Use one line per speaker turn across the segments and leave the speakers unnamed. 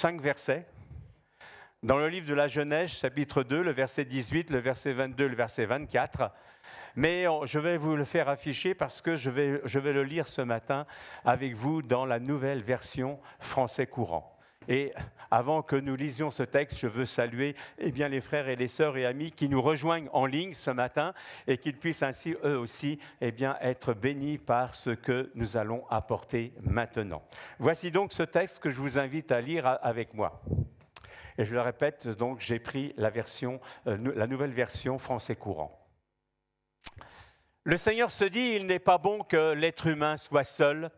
5 versets. Dans le livre de la Genèse, chapitre 2, le verset 18, le verset 22, le verset 24. Mais je vais vous le faire afficher parce que je vais le lire ce matin avec vous dans la nouvelle version français courant. Et avant que nous lisions ce texte, je veux saluer les frères et les sœurs et amis qui nous rejoignent en ligne ce matin et qu'ils puissent ainsi, eux aussi, être bénis par ce que nous allons apporter maintenant. Voici donc ce texte que je vous invite à lire avec moi. Et je le répète, donc j'ai pris la nouvelle version français courant. Le Seigneur se dit, il n'est pas bon que l'être humain soit seul.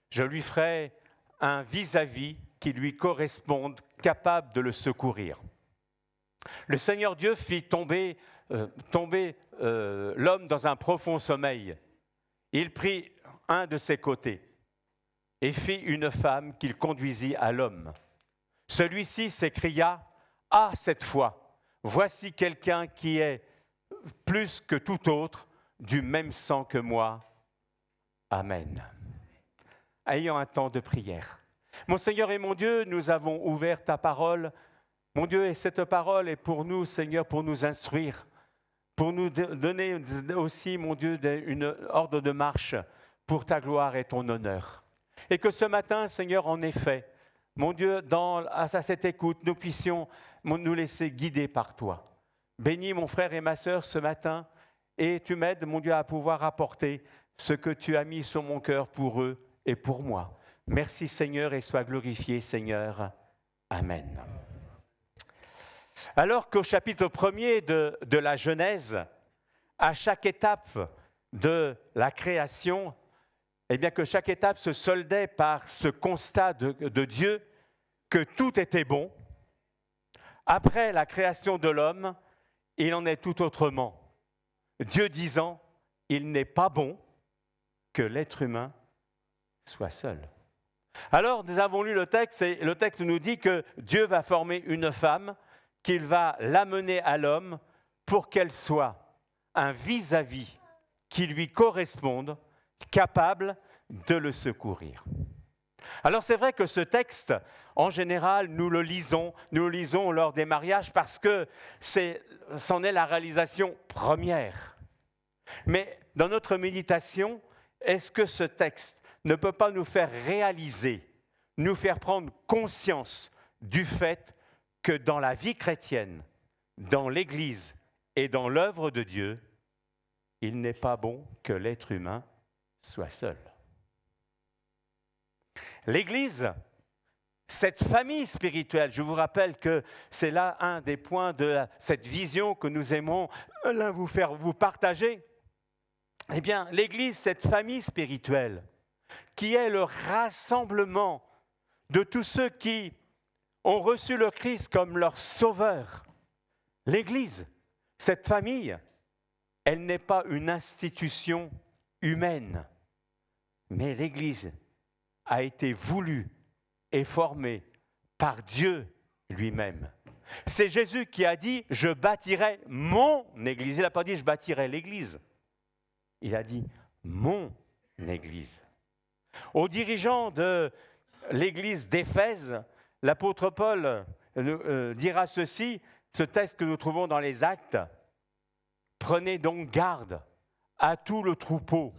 Je lui ferai un vis-à-vis qui lui corresponde, capable de le secourir. Le Seigneur Dieu fit tomber l'homme dans un profond sommeil. Il prit un de ses côtés et fit une femme qu'il conduisit à l'homme. Celui-ci s'écria « Ah, cette fois, voici quelqu'un qui est plus que tout autre, du même sang que moi. Amen. » Ayons un temps de prière. Mon Seigneur et mon Dieu, nous avons ouvert ta parole. Mon Dieu, et cette parole est pour nous, Seigneur, pour nous instruire, pour nous donner aussi, mon Dieu, une ordre de marche pour ta gloire et ton honneur. Et que ce matin, Seigneur, en effet, mon Dieu, à cette écoute, nous puissions nous laisser guider par toi. Bénis mon frère et ma sœur ce matin et tu m'aides, mon Dieu, à pouvoir apporter ce que tu as mis sur mon cœur pour eux et pour moi. Merci Seigneur et sois glorifié Seigneur. Amen. Alors qu'au chapitre 1er de la Genèse, à chaque étape de la création, que chaque étape se soldait par ce constat de Dieu que tout était bon. Après la création de l'homme, il en est tout autrement. Dieu disant, il n'est pas bon que l'être humain soit seul. Alors, nous avons lu le texte et le texte nous dit que Dieu va former une femme, qu'il va l'amener à l'homme pour qu'elle soit un vis-à-vis qui lui corresponde, capable de le secourir. Alors c'est vrai que ce texte, en général, nous le lisons lors des mariages parce que c'en est la réalisation première. Mais dans notre méditation, est-ce que ce texte ne peut pas nous faire réaliser, nous faire prendre conscience du fait que dans la vie chrétienne, dans l'Église et dans l'œuvre de Dieu, il n'est pas bon que l'être humain soit seul. L'Église, cette famille spirituelle, je vous rappelle que c'est là un des points de cette vision que nous aimons vous partager. Eh bien, l'Église, cette famille spirituelle, qui est le rassemblement de tous ceux qui ont reçu le Christ comme leur sauveur. L'Église, cette famille, elle n'est pas une institution humaine, mais l'Église a été voulue et formée par Dieu lui-même. C'est Jésus qui a dit « Je bâtirai mon Église ». Il n'a pas dit « Je bâtirai l'Église ». Il a dit « mon Église ». Aux dirigeants de l'Église d'Éphèse, l'apôtre Paul dira ceci, ce texte que nous trouvons dans les Actes. « Prenez donc garde à tout le troupeau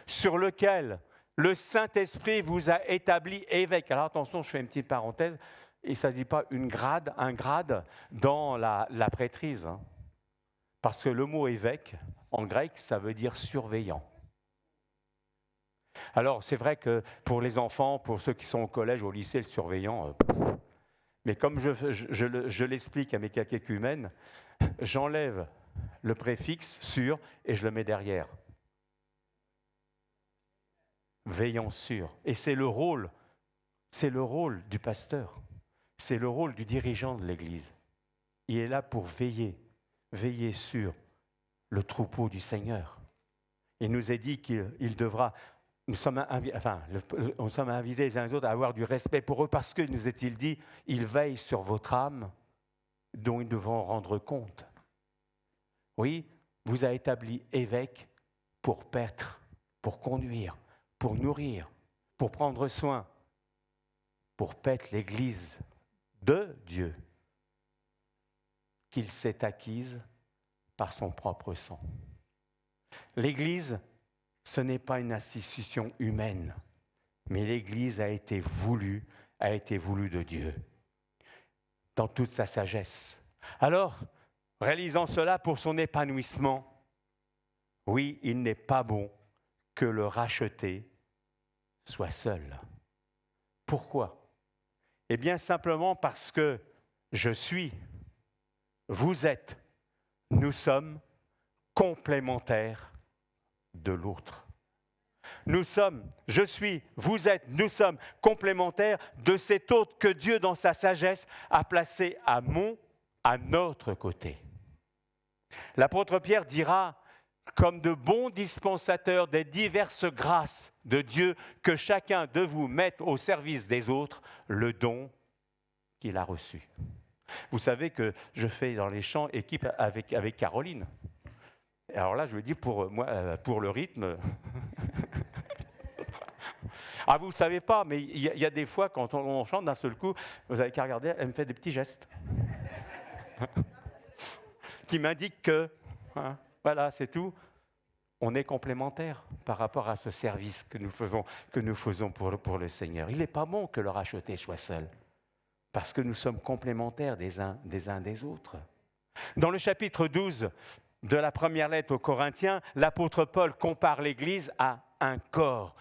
sur lequel le Saint-Esprit vous a établi évêque. » Alors attention, je fais une petite parenthèse, il ne s'agit pas un grade dans la prêtrise. Hein. Parce que le mot évêque, en grec, ça veut dire surveillant. Alors c'est vrai que pour les enfants, pour ceux qui sont au collège, au lycée, le surveillant, mais comme je l'explique à mes catéchumènes, j'enlève le préfixe sur et je le mets derrière. Veillant sur. Et c'est le rôle du pasteur, c'est le rôle du dirigeant de l'Église. Il est là pour veiller sur le troupeau du Seigneur. Il nous est dit qu'il devra, nous sommes invités les uns les autres à avoir du respect pour eux parce que, nous est-il dit, ils veillent sur votre âme dont ils devront rendre compte. Oui, vous a établi évêque pour paître, pour conduire, pour nourrir, pour prendre soin, pour paître l'Église de Dieu qu'il s'est acquise par son propre sang. L'Église, ce n'est pas une institution humaine, mais l'Église a été voulue de Dieu, dans toute sa sagesse. Alors, réalisant cela pour son épanouissement, oui, il n'est pas bon que le racheté soit seul. Pourquoi ? Eh bien, simplement parce que je suis, vous êtes, nous sommes complémentaires de l'autre. Nous sommes, je suis, vous êtes, nous sommes complémentaires de cet autre que Dieu, dans sa sagesse, a placé à notre côté. L'apôtre Pierre dira, comme de bons dispensateurs des diverses grâces de Dieu, que chacun de vous mette au service des autres le don qu'il a reçu. Vous savez que je fais dans les chants équipe avec Caroline. Alors là, je veux dire, pour moi, pour le rythme... Ah, vous ne savez pas, mais il y a des fois, quand on chante d'un seul coup, vous n'avez qu'à regarder, elle me fait des petits gestes qui m'indiquent que, voilà, c'est tout. On est complémentaires par rapport à ce service que nous faisons pour le Seigneur. Il n'est pas bon que le racheté soit seul, parce que nous sommes complémentaires des uns des autres. Dans le chapitre 12 de la première lettre aux Corinthiens, l'apôtre Paul compare l'Église à un corps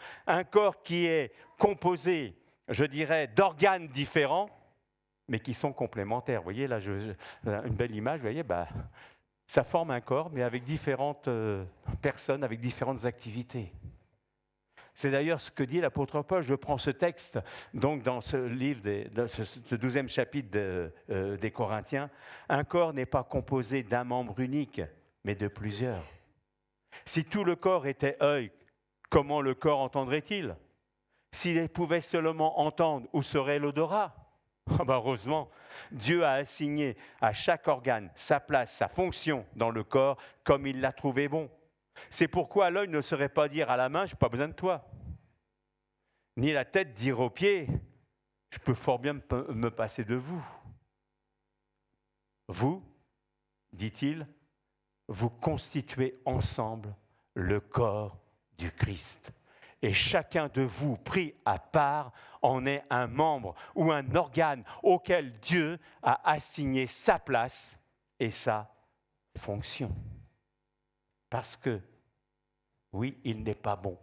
qui est composé, je dirais, d'organes différents, mais qui sont complémentaires. Vous voyez, là, une belle image, vous voyez, ça forme un corps, mais avec différentes personnes, avec différentes activités. C'est d'ailleurs ce que dit l'apôtre Paul. Je prends ce texte, donc dans ce livre, dans ce 12e chapitre des Corinthiens. Un corps n'est pas composé d'un membre unique, mais de plusieurs. Si tout le corps était œil, comment le corps entendrait-il ? S'il pouvait seulement entendre, où serait l'odorat ? Heureusement, Dieu a assigné à chaque organe sa place, sa fonction dans le corps, comme il l'a trouvé bon. C'est pourquoi l'œil ne saurait pas dire à la main « je n'ai pas besoin de toi ». Ni la tête dire aux pieds « je peux fort bien me passer de vous ». Vous, dit-il, vous constituez ensemble le corps du Christ. Et chacun de vous, pris à part, en est un membre ou un organe auquel Dieu a assigné sa place et sa fonction. Parce que, oui, il n'est pas bon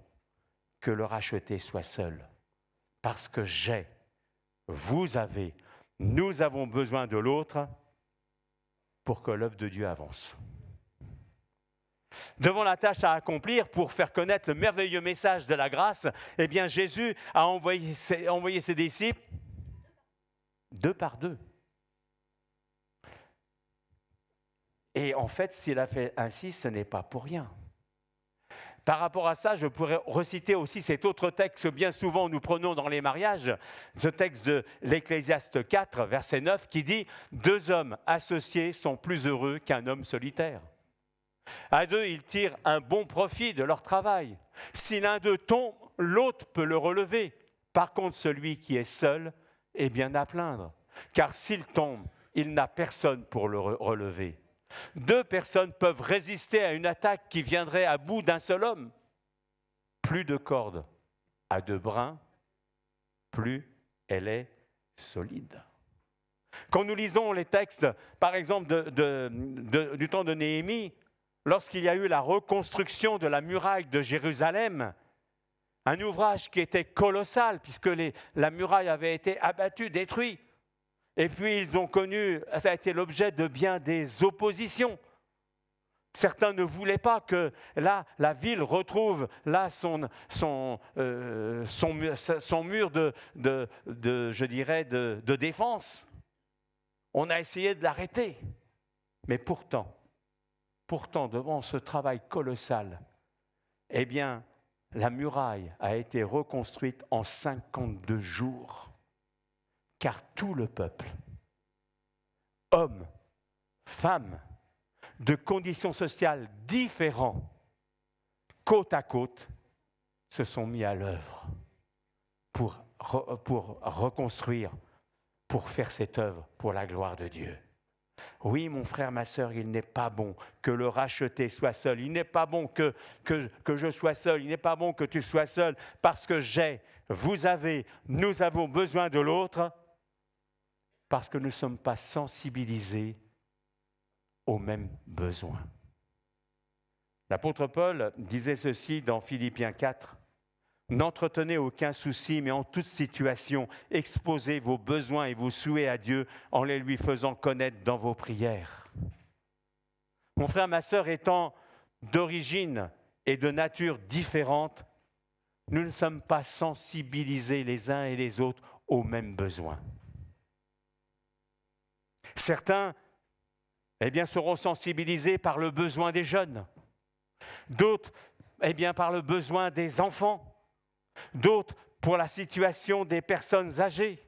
que le racheté soit seul. Parce que vous avez, nous avons besoin de l'autre pour que l'œuvre de Dieu avance. Devant la tâche à accomplir pour faire connaître le merveilleux message de la grâce, eh bien Jésus a envoyé ses disciples 2 par 2. Et en fait, s'il a fait ainsi, ce n'est pas pour rien. Par rapport à ça, je pourrais reciter aussi cet autre texte que bien souvent nous prenons dans les mariages, ce texte de l'Ecclésiaste 4, verset 9, qui dit « 2 hommes associés sont plus heureux qu'un homme solitaire ». À 2, ils tirent un bon profit de leur travail. Si l'un d'eux tombe, l'autre peut le relever. Par contre, celui qui est seul est bien à plaindre. Car s'il tombe, il n'a personne pour le relever. 2 personnes peuvent résister à une attaque qui viendrait à bout d'un seul homme. Plus de corde à 2 brins, plus elle est solide. Quand nous lisons les textes, par exemple, du temps de Néhémie, lorsqu'il y a eu la reconstruction de la muraille de Jérusalem, un ouvrage qui était colossal, puisque la muraille avait été abattue, détruite. Et puis ils ont connu, ça a été l'objet de bien des oppositions. Certains ne voulaient pas que là, la ville retrouve là son mur je dirais, de défense. On a essayé de l'arrêter. Mais pourtant, devant ce travail colossal, eh bien, la muraille a été reconstruite en 52 jours. Car tout le peuple, hommes, femmes, de conditions sociales différentes, côte à côte, se sont mis à l'œuvre pour reconstruire pour faire cette œuvre pour la gloire de Dieu. Oui, mon frère, ma sœur, il n'est pas bon que le racheté soit seul. Il n'est pas bon que je sois seul. Il n'est pas bon que tu sois seul parce que vous avez, nous avons besoin de l'autre parce que nous ne sommes pas sensibilisés aux mêmes besoins. L'apôtre Paul disait ceci dans Philippiens 4. N'entretenez aucun souci, mais en toute situation, exposez vos besoins et vos souhaits à Dieu en les lui faisant connaître dans vos prières. Mon frère, ma sœur, étant d'origine et de nature différente, nous ne sommes pas sensibilisés les uns et les autres aux mêmes besoins. Certains, seront sensibilisés par le besoin des jeunes. D'autres, par le besoin des enfants. D'autres pour la situation des personnes âgées.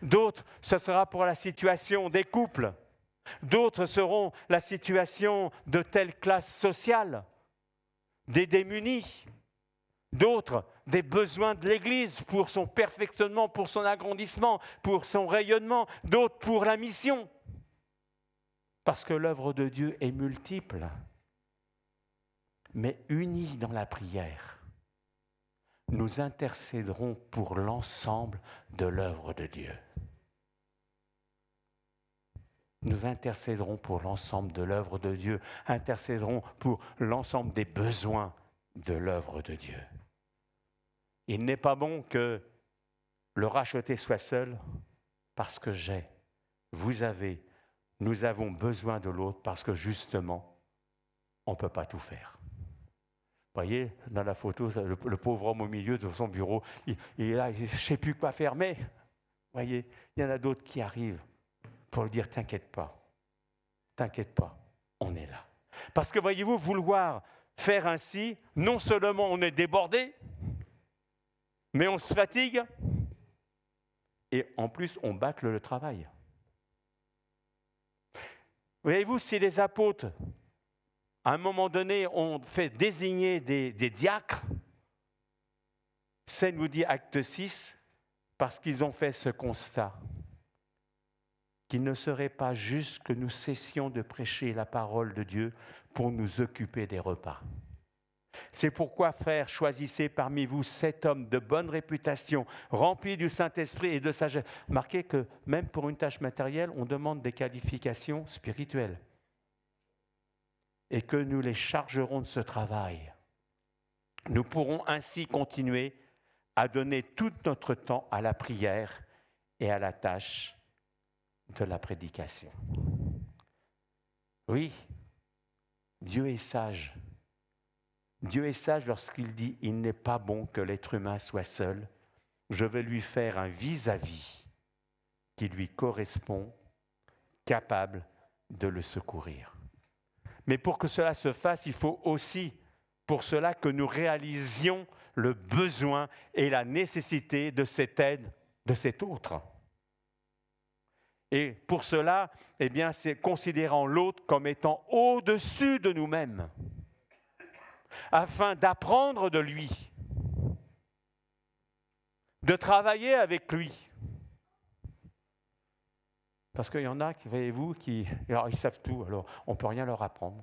D'autres, ce sera pour la situation des couples. D'autres seront la situation de telle classe sociale, des démunis. D'autres, des besoins de l'Église pour son perfectionnement, pour son agrandissement, pour son rayonnement. D'autres pour la mission. Parce que l'œuvre de Dieu est multiple, mais unie dans la prière. Nous intercéderons pour l'ensemble de l'œuvre de Dieu. Nous intercéderons pour l'ensemble de l'œuvre de Dieu, intercéderons pour l'ensemble des besoins de l'œuvre de Dieu. Il n'est pas bon que le racheté soit seul parce que vous avez, nous avons besoin de l'autre parce que justement, on ne peut pas tout faire. Vous voyez, dans la photo, le pauvre homme au milieu de son bureau, il est là, il ne sait plus quoi faire. Mais, vous voyez, il y en a d'autres qui arrivent pour lui dire, t'inquiète pas, on est là. Parce que, voyez-vous, vouloir faire ainsi, non seulement on est débordé, mais on se fatigue, et en plus, on bâcle le travail. Voyez-vous, si les apôtres, à un moment donné, on fait désigner des diacres. C'est, nous dit Acte 6, parce qu'ils ont fait ce constat, qu'il ne serait pas juste que nous cessions de prêcher la parole de Dieu pour nous occuper des repas. C'est pourquoi, frères, choisissez parmi vous 7 hommes de bonne réputation, remplis du Saint-Esprit et de sagesse. Remarquez que même pour une tâche matérielle, on demande des qualifications spirituelles. Et que nous les chargerons de ce travail. Nous pourrons ainsi continuer à donner tout notre temps à la prière et à la tâche de la prédication. Oui, Dieu est sage. Dieu est sage lorsqu'il dit « Il n'est pas bon que l'être humain soit seul. Je vais lui faire un vis-à-vis qui lui correspond, capable de le secourir. » Mais pour que cela se fasse, il faut aussi, pour cela, que nous réalisions le besoin et la nécessité de cette aide de cet autre. Et pour cela, c'est considérant l'autre comme étant au-dessus de nous-mêmes, afin d'apprendre de lui, de travailler avec lui. Parce qu'il y en a, voyez-vous, alors ils savent tout, alors on ne peut rien leur apprendre.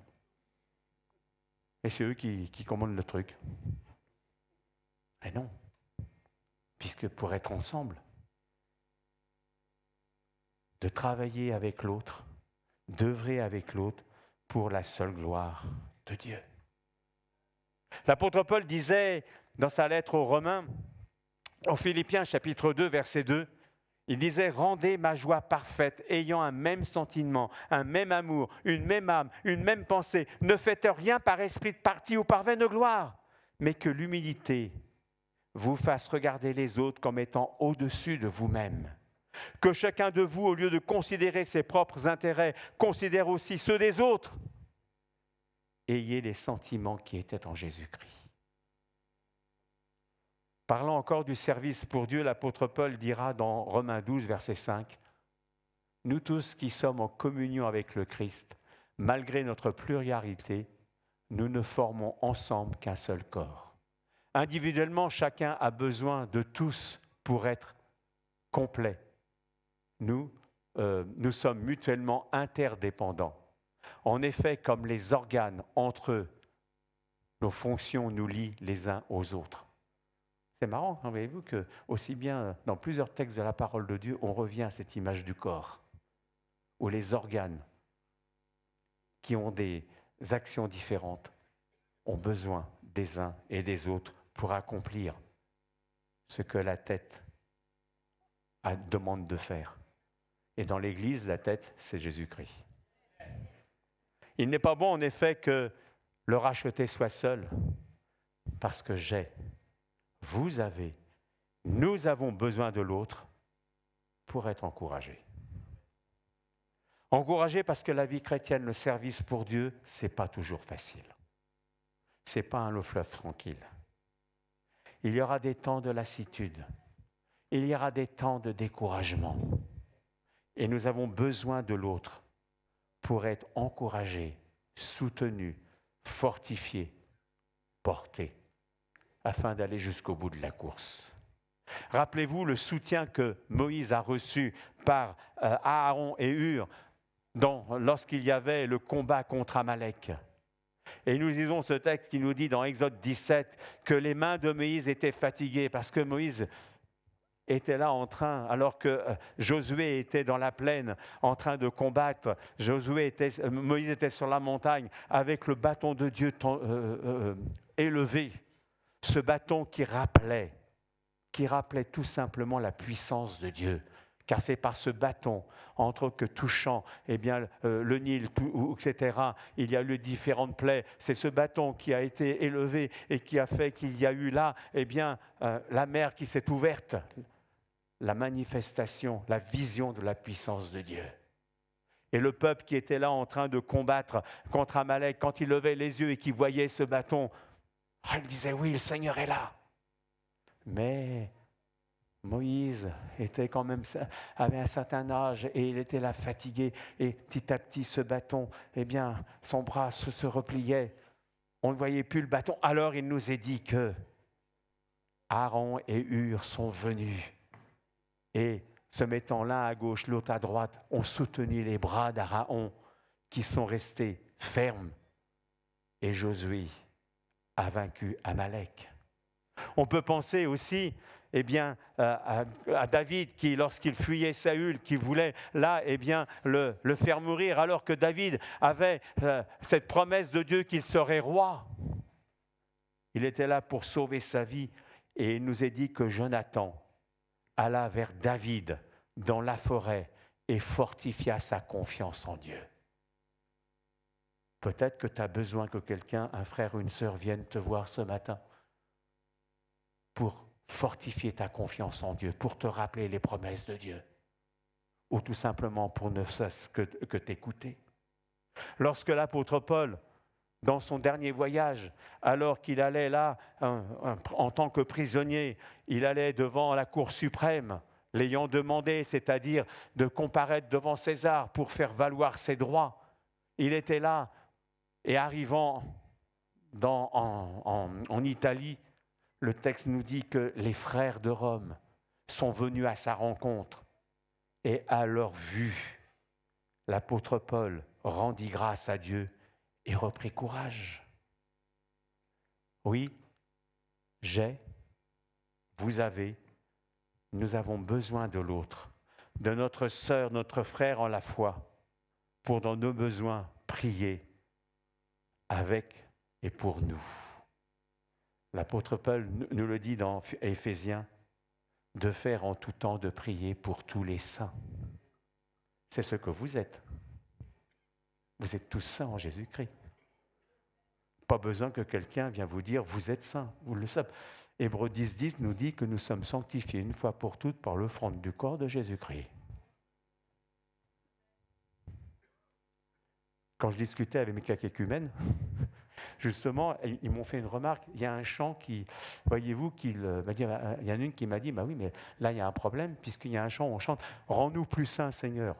Et c'est eux qui commandent le truc. Mais non, puisque pour être ensemble, de travailler avec l'autre, d'œuvrer avec l'autre pour la seule gloire de Dieu. L'apôtre Paul disait dans sa lettre aux Romains, en Philippiens chapitre 2, verset 2, il disait « Rendez ma joie parfaite, ayant un même sentiment, un même amour, une même âme, une même pensée. Ne faites rien par esprit de parti ou par vaine gloire, mais que l'humilité vous fasse regarder les autres comme étant au-dessus de vous-même. Que chacun de vous, au lieu de considérer ses propres intérêts, considère aussi ceux des autres. Ayez les sentiments qui étaient en Jésus-Christ. » Parlant encore du service pour Dieu, l'apôtre Paul dira dans Romains 12, verset 5, « Nous tous qui sommes en communion avec le Christ, malgré notre pluralité, nous ne formons ensemble qu'un seul corps. Individuellement, chacun a besoin de tous pour être complet. nous sommes mutuellement interdépendants. En effet, comme les organes entre eux, nos fonctions nous lient les uns aux autres. C'est marrant, hein, voyez-vous, que aussi bien dans plusieurs textes de la parole de Dieu, on revient à cette image du corps, où les organes qui ont des actions différentes ont besoin des uns et des autres pour accomplir ce que la tête demande de faire. Et dans l'Église, la tête, c'est Jésus-Christ. Il n'est pas bon, en effet, que le racheté soit seul, parce que vous avez, nous avons besoin de l'autre pour être encouragés. Encouragés parce que la vie chrétienne, le service pour Dieu, ce n'est pas toujours facile. Ce n'est pas un long fleuve tranquille. Il y aura des temps de lassitude. Il y aura des temps de découragement. Et nous avons besoin de l'autre pour être encouragés, soutenus, fortifiés, portés, afin d'aller jusqu'au bout de la course. Rappelez-vous le soutien que Moïse a reçu par Aaron et Hur lorsqu'il y avait le combat contre Amalek. Et nous lisons ce texte qui nous dit dans Exode 17 que les mains de Moïse étaient fatiguées parce que Moïse était là alors que Josué était dans la plaine en train de combattre. Moïse était sur la montagne avec le bâton de Dieu élevé. Ce bâton qui rappelait tout simplement la puissance de Dieu. Car c'est par ce bâton, entre autres que touchant le Nil, etc., il y a eu différentes plaies. C'est ce bâton qui a été élevé et qui a fait qu'il y a eu là la mer qui s'est ouverte. La manifestation, la vision de la puissance de Dieu. Et le peuple qui était là en train de combattre contre Amalek, quand il levait les yeux et qu'il voyait ce bâton, il disait oui, le Seigneur est là. Mais Moïse avait un certain âge et il était là fatigué. Et petit à petit, ce bâton, son bras se repliait. On ne voyait plus le bâton. Alors il nous est dit que Aaron et Hur sont venus. Et se mettant l'un à gauche, l'autre à droite, ont soutenu les bras d'Aaron qui sont restés fermes. Et Josué a vaincu Amalek. On peut penser aussi à David qui, lorsqu'il fuyait Saül, qui voulait là le faire mourir, alors que David avait cette promesse de Dieu qu'il serait roi. Il était là pour sauver sa vie et il nous est dit que Jonathan alla vers David dans la forêt et fortifia sa confiance en Dieu. Peut-être que tu as besoin que quelqu'un, un frère ou une sœur, vienne te voir ce matin pour fortifier ta confiance en Dieu, pour te rappeler les promesses de Dieu, ou tout simplement pour ne cesse que t'écouter. Lorsque l'apôtre Paul, dans son dernier voyage, alors qu'il allait là, en tant que prisonnier, il allait devant la Cour suprême, l'ayant demandé, c'est-à-dire de comparaître devant César pour faire valoir ses droits. Il était là, et arrivant en Italie, le texte nous dit que les frères de Rome sont venus à sa rencontre, et à leur vue, l'apôtre Paul rendit grâce à Dieu et reprit courage. Oui, vous avez, nous avons besoin de l'autre, de notre sœur, notre frère en la foi, pour dans nos besoins prier avec et pour nous. L'apôtre Paul nous le dit dans Éphésiens, de faire en tout temps de prier pour tous les saints. C'est ce que vous êtes. Vous êtes tous saints en Jésus-Christ. Pas besoin que quelqu'un vienne vous dire, vous êtes saints, vous le savez. Hébreux 10 nous dit que nous sommes sanctifiés une fois pour toutes par l'offrande du corps de Jésus-Christ. Quand je discutais avec mes catéchumènes, justement, ils m'ont fait une remarque. Il y a un chant qui, voyez-vous, il y en a une qui m'a dit, oui, mais là, il y a un problème, puisqu'il y a un chant où on chante « Rends-nous plus saints, Seigneur ».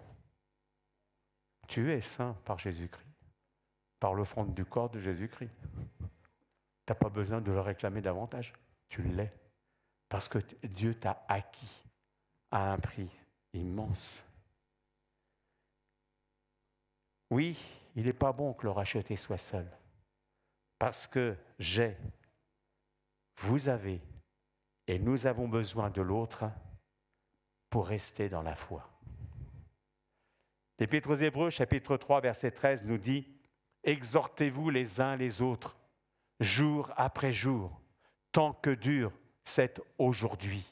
Tu es saint par Jésus-Christ, par l'offrande du corps de Jésus-Christ. Tu n'as pas besoin de le réclamer davantage. Tu l'es, parce que Dieu t'a acquis à un prix immense. Oui, il n'est pas bon que le racheté soit seul. Parce que vous avez, et nous avons besoin de l'autre pour rester dans la foi. L'Épître aux Hébreux, chapitre 3, verset 13, nous dit « Exhortez-vous les uns les autres, jour après jour, tant que dure cet aujourd'hui.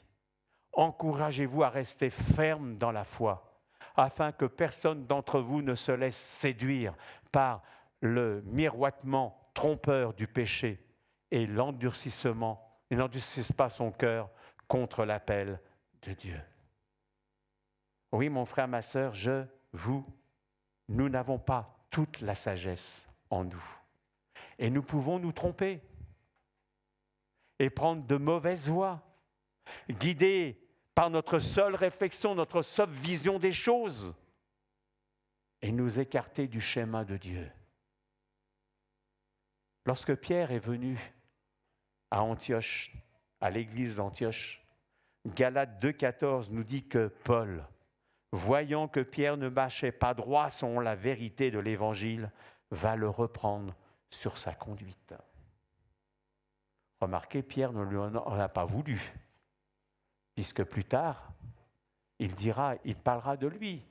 Encouragez-vous à rester ferme dans la foi, afin que personne d'entre vous ne se laisse séduire par le miroitement trompeur du péché et n'endurcisse pas son cœur contre l'appel de Dieu. » Oui, mon frère, ma sœur, nous n'avons pas toute la sagesse en nous. Et nous pouvons nous tromper et prendre de mauvaises voies, guidés par notre seule réflexion, notre seule vision des choses, et nous écarter du chemin de Dieu. Lorsque Pierre est venu à Antioche, à l'église d'Antioche, Galates 2,14 nous dit que Paul, voyant que Pierre ne marchait pas droit selon la vérité de l'Évangile, va le reprendre sur sa conduite. Remarquez, Pierre ne lui en a pas voulu, puisque plus tard, il parlera de lui,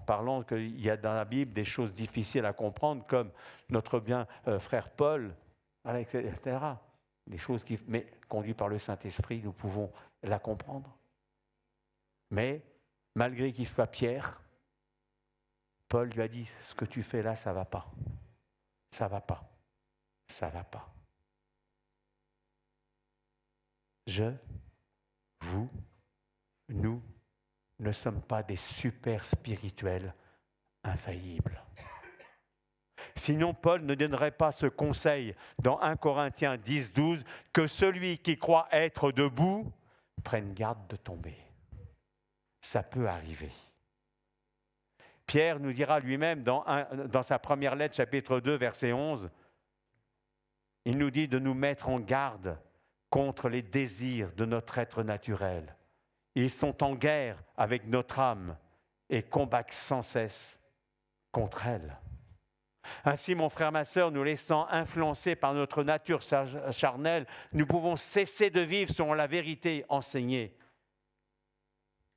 parlant qu'il y a dans la Bible des choses difficiles à comprendre, comme notre bien frère Paul, etc. Des choses mais conduites par le Saint-Esprit, nous pouvons la comprendre. Mais malgré qu'il soit Pierre, Paul lui a dit « Ce que tu fais là, ça ne va pas. Ça ne va pas. Ça ne va pas. » Vous, nous ne sommes pas des super spirituels infaillibles. Sinon, Paul ne donnerait pas ce conseil dans 1 Corinthiens 10, 12, que celui qui croit être debout prenne garde de tomber. Ça peut arriver. Pierre nous dira lui-même dans sa première lettre, chapitre 2, verset 11, il nous dit de nous mettre en garde contre les désirs de notre être naturel. Ils sont en guerre avec notre âme et combattent sans cesse contre elle. Ainsi, mon frère, ma sœur, nous laissant influencer par notre nature charnelle, nous pouvons cesser de vivre selon la vérité enseignée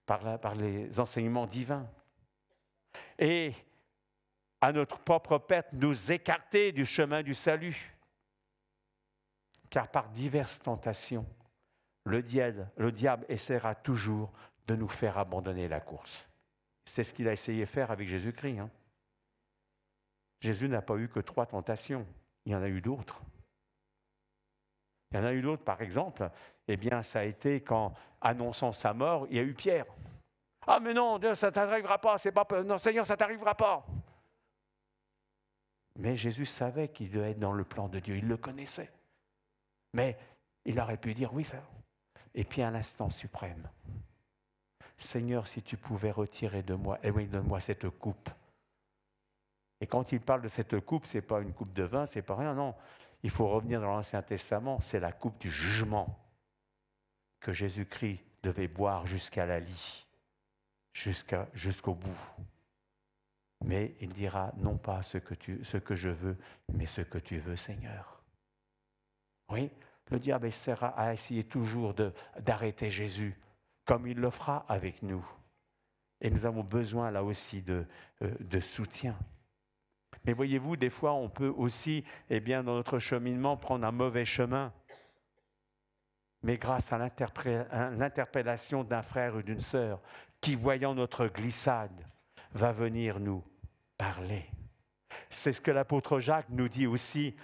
par les enseignements divins. Et à notre propre perte, nous écarter du chemin du salut. Car par diverses tentations, le diable essaiera toujours de nous faire abandonner la course. C'est ce qu'il a essayé de faire avec Jésus-Christ. Jésus n'a pas eu que 3 tentations, il y en a eu d'autres. Il y en a eu d'autres, par exemple, ça a été quand, annonçant sa mort, il y a eu Pierre. « Ah mais non, Dieu, ça ne t'arrivera pas, non Seigneur, ça ne t'arrivera pas. » Mais Jésus savait qu'il devait être dans le plan de Dieu, il le connaissait. Mais il aurait pu dire « oui, ça. » Et puis à l'instant suprême, « Seigneur, si tu pouvais retirer de moi, éloigne-moi cette coupe. » Et quand il parle de cette coupe, ce n'est pas une coupe de vin, ce n'est pas rien, non. Il faut revenir dans l'Ancien Testament, c'est la coupe du jugement que Jésus-Christ devait boire jusqu'à la lie, jusqu'au bout. Mais il dira, non pas ce que je veux, mais ce que tu veux, Seigneur. Oui, le diable essaiera à essayer toujours d'arrêter Jésus, comme il le fera avec nous. Et nous avons besoin là aussi de soutien. Mais voyez-vous, des fois, on peut aussi, dans notre cheminement, prendre un mauvais chemin. Mais grâce à l'interpellation d'un frère ou d'une sœur, qui, voyant notre glissade, va venir nous parler. C'est ce que l'apôtre Jacques nous dit aussi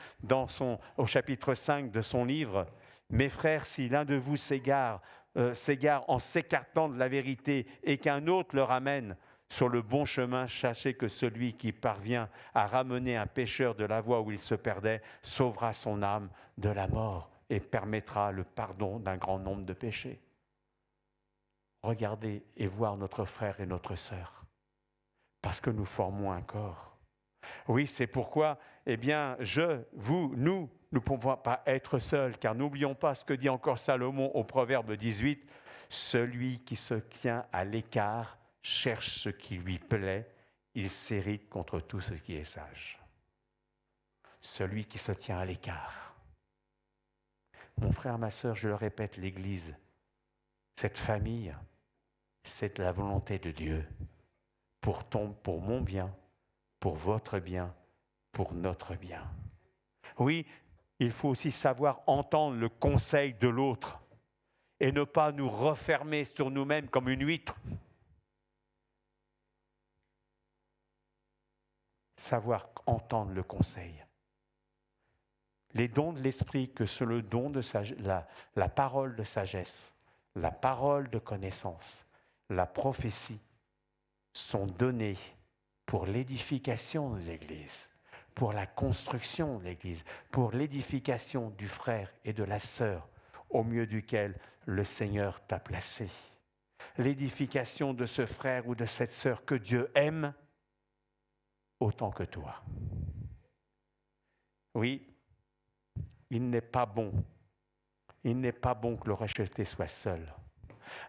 au chapitre 5 de son livre. « Mes frères, si l'un de vous s'égare en s'écartant de la vérité et qu'un autre le ramène, sur le bon chemin, sachez que celui qui parvient à ramener un pécheur de la voie où il se perdait sauvera son âme de la mort et permettra le pardon d'un grand nombre de péchés. » Regardez et voir notre frère et notre sœur, parce que nous formons un corps. Oui, c'est pourquoi, nous ne pouvons pas être seuls, car n'oublions pas ce que dit encore Salomon au Proverbe 18, « Celui qui se tient à l'écart cherche ce qui lui plaît il s'irrite contre tout ce qui est sage. Celui qui se tient à l'écart. Mon frère, ma sœur, je le répète, l'Église, cette famille, c'est la volonté de Dieu pour mon bien, pour votre bien, pour notre bien. Oui, il faut aussi savoir entendre le conseil de l'autre et ne pas nous refermer sur nous-mêmes comme une huître. Savoir entendre le conseil. Les dons de l'esprit, que c'est le don de la parole de sagesse, la parole de connaissance, la prophétie, sont donnés pour l'édification de l'Église, pour la construction de l'Église, pour l'édification du frère et de la sœur au milieu duquel le Seigneur t'a placé. L'édification de ce frère ou de cette sœur que Dieu aime autant que toi. Oui, il n'est pas bon que le rejeté soit seul.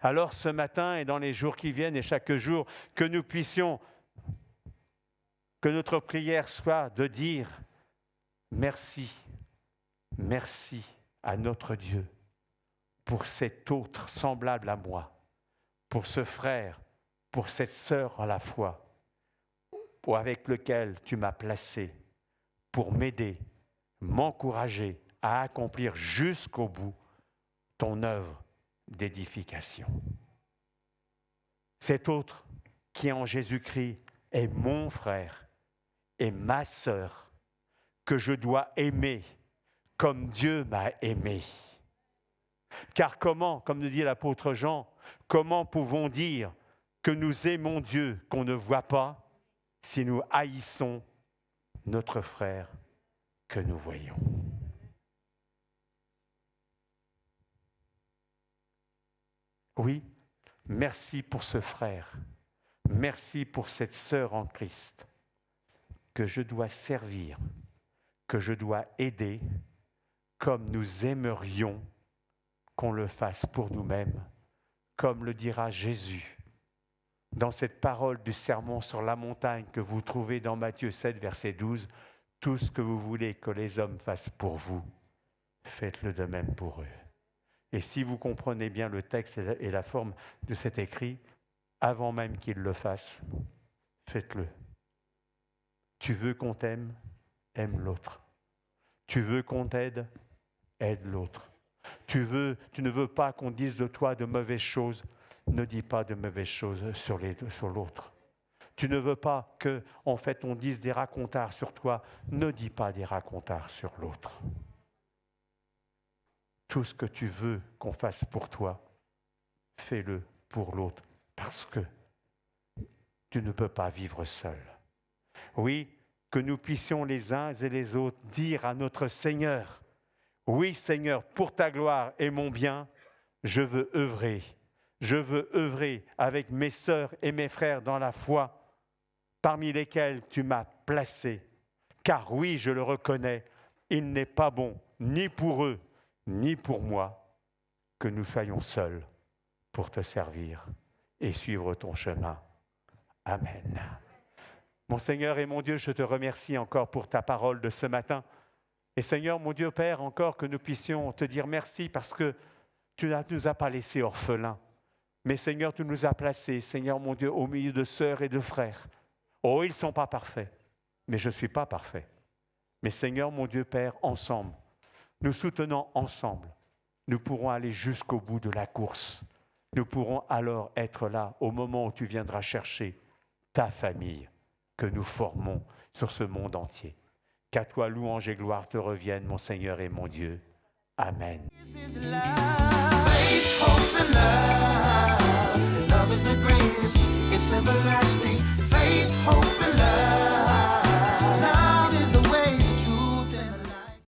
Alors ce matin et dans les jours qui viennent et chaque jour, que nous puissions, que notre prière soit de dire merci, merci à notre Dieu pour cet autre semblable à moi, pour ce frère, pour cette sœur à la foi, avec lequel tu m'as placé, pour m'aider, m'encourager à accomplir jusqu'au bout ton œuvre d'édification. Cet autre qui en Jésus-Christ est mon frère et ma sœur, que je dois aimer comme Dieu m'a aimé. Car comment, comme nous dit l'apôtre Jean, comment pouvons dire que nous aimons Dieu qu'on ne voit pas si nous haïssons notre frère que nous voyons? Oui, merci pour ce frère, merci pour cette sœur en Christ que je dois servir, que je dois aider comme nous aimerions qu'on le fasse pour nous-mêmes, comme le dira Jésus dans cette parole du sermon sur la montagne que vous trouvez dans Matthieu 7, verset 12, « Tout ce que vous voulez que les hommes fassent pour vous, faites-le de même pour eux. » Et si vous comprenez bien le texte et la forme de cet écrit, avant même qu'ils le fassent, faites-le. Tu veux qu'on t'aime, aime l'autre. Tu veux qu'on t'aide, aide l'autre. Tu ne veux pas qu'on dise de toi de mauvaises choses, ne dis pas de mauvaises choses sur l'autre. Tu ne veux pas qu'en fait on dise des racontards sur toi, ne dis pas des racontards sur l'autre. Tout ce que tu veux qu'on fasse pour toi, fais-le pour l'autre, parce que tu ne peux pas vivre seul. Oui, que nous puissions les uns et les autres dire à notre Seigneur, « Oui Seigneur, pour ta gloire et mon bien, je veux œuvrer. Je veux œuvrer avec mes sœurs et mes frères dans la foi, parmi lesquels tu m'as placé. Car oui, je le reconnais, il n'est pas bon, ni pour eux, ni pour moi, que nous soyons seuls pour te servir et suivre ton chemin. Amen. » Mon Seigneur et mon Dieu, je te remercie encore pour ta parole de ce matin. Et Seigneur, mon Dieu Père, encore que nous puissions te dire merci parce que tu ne nous as pas laissés orphelins. Mais Seigneur, tu nous as placés, Seigneur mon Dieu, au milieu de sœurs et de frères. Oh, ils ne sont pas parfaits, mais je ne suis pas parfait. Mais Seigneur, mon Dieu Père, ensemble, nous soutenant ensemble, nous pourrons aller jusqu'au bout de la course. Nous pourrons alors être là au moment où tu viendras chercher ta famille que nous formons sur ce monde entier. Qu'à toi louange et gloire te reviennent, mon Seigneur et mon Dieu. Amen.